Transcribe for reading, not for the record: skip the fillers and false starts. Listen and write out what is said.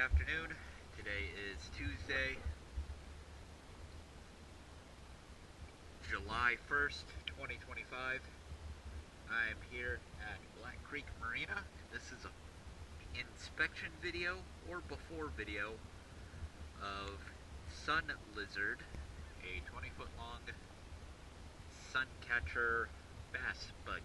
afternoon. Today is Tuesday, July 1st, 2025. I'm here at Black Creek Marina. This is an inspection video or before video of Sun Lyzzard, a 20-foot long sun catcher bass bug